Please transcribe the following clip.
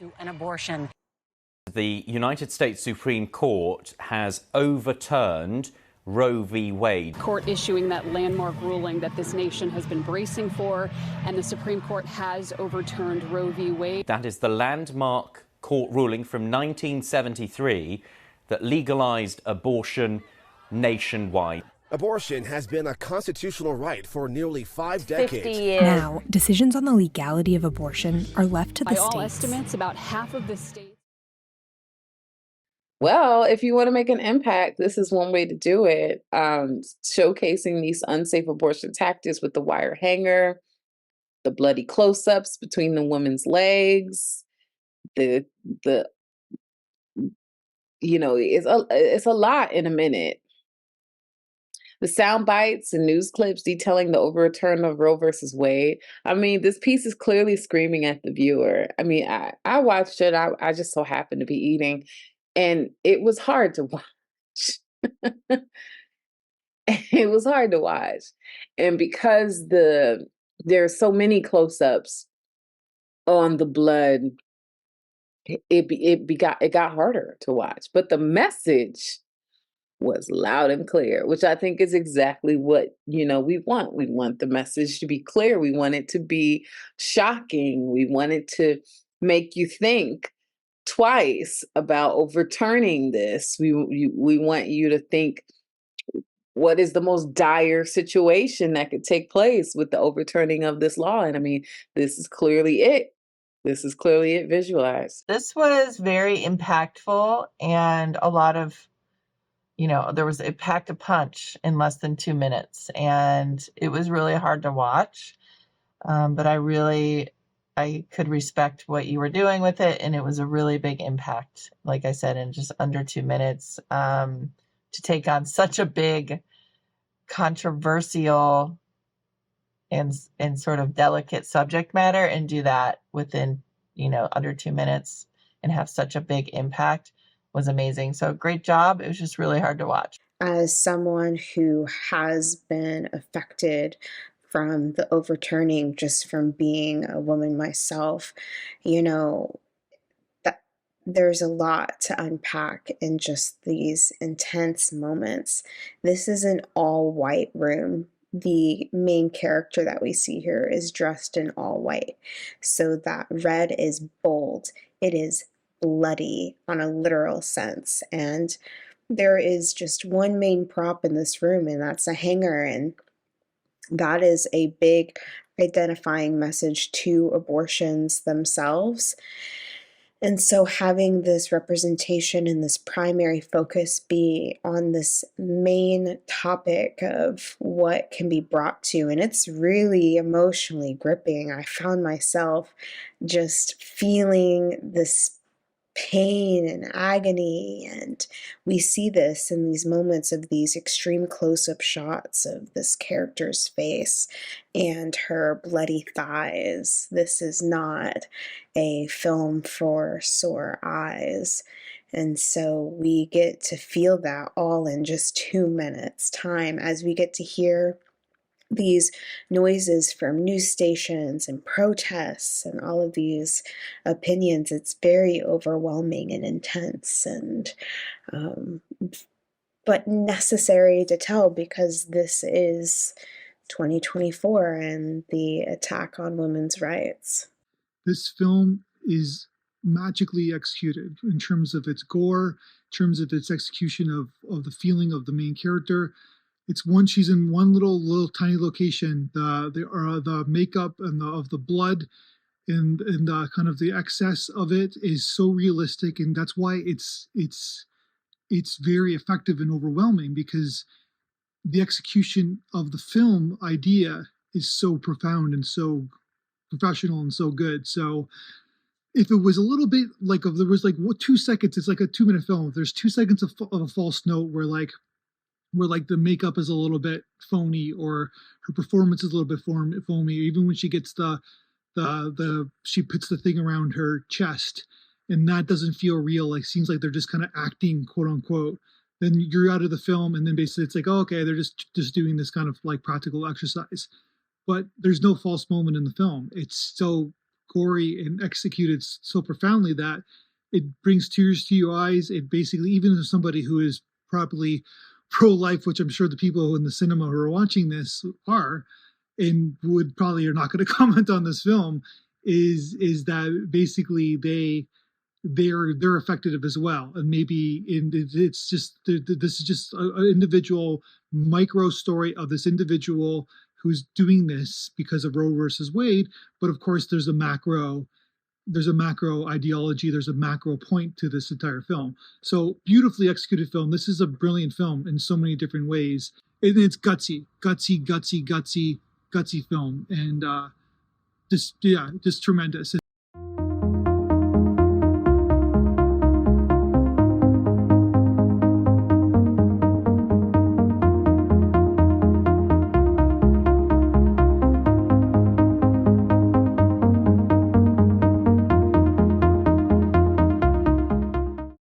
to an abortion. The United States Supreme Court has overturned Roe v Wade. Court issuing that landmark ruling that this nation has been bracing for, and the Supreme Court has overturned Roe v Wade. That is the landmark court ruling from 1973 that legalized abortion nationwide. Abortion has been a constitutional right for nearly 5 decades. 50 years. Now, decisions on the legality of abortion are left to the By states. all estimates, about half of the states. Well, if you want to make an impact, this is one way to do it. Showcasing these unsafe abortion tactics with the wire hanger, the bloody close-ups between the woman's legs, it's a lot in a minute. The sound bites and news clips detailing the overturn of Roe versus Wade. I mean, this piece is clearly screaming at the viewer. I mean, I watched it. I just so happened to be eating, and it was hard to watch. It was hard to watch. And because there are so many close-ups on the blood, it got harder to watch. But the message was loud and clear, which I think is exactly what, we want. We want the message to be clear. We want it to be shocking. We want it to make you think twice about overturning this. We want you to think, what is the most dire situation that could take place with the overturning of this law? And I mean, this is clearly it. This is clearly it visualized. This was very impactful, and a lot of, it packed a punch in less than 2 minutes, and it was really hard to watch. But I could respect what you were doing with it, and it was a really big impact, like I said, in just under 2 minutes, to take on such a big, controversial and sort of delicate subject matter and do that within, under 2 minutes and have such a big impact was amazing. So great job. It was just really hard to watch. As someone who has been affected from the overturning, just from being a woman myself, that there's a lot to unpack in just these intense moments. This is an all-white room. The main character that we see here is dressed in all white. So that red is bold. It is bloody on a literal sense. And there is just one main prop in this room, and that's a hanger. And that is a big identifying message to abortions themselves. And so having this representation and this primary focus be on this main topic of what can be brought to, and it's really emotionally gripping. I found myself just feeling this pain and agony, and we see this in these moments of these extreme close-up shots of this character's face and her bloody thighs. This is not a film for sore eyes, and so we get to feel that all in just 2 minutes time as we get to hear these noises from news stations and protests and all of these opinions. It's very overwhelming and intense, and but necessary to tell, because this is 2024 and the attack on women's rights. This film is magically executed in terms of its gore, in terms of its execution of the feeling of the main character. She's in one little tiny location. The makeup and of the blood and the kind of the excess of it is so realistic, and that's why it's very effective and overwhelming, because the execution of the film idea is so profound and so professional and so good. So if it was a little bit like, if there was 2 seconds, it's like a 2-minute film. If there's 2 seconds of a false note where the makeup is a little bit phony, or her performance is a little bit phony, even when she gets she puts the thing around her chest and that doesn't feel real, seems like they're just kind of acting, quote unquote, then you're out of the film, and then basically it's like, oh, okay, they're just doing this kind of practical exercise. But there's no false moment in the film. It's so gory and executed so profoundly that it brings tears to your eyes. It basically, even as somebody who is probably pro-life, which I'm sure the people in the cinema who are watching this are, and would probably are not going to comment on this film, is that basically they're affected as well, and maybe it's just this is just an individual micro story of this individual who's doing this because of Roe versus Wade. But of course, there's a macro ideology, there's a macro point to this entire film. So beautifully executed film. This is a brilliant film in so many different ways. And it's gutsy film, and just tremendous.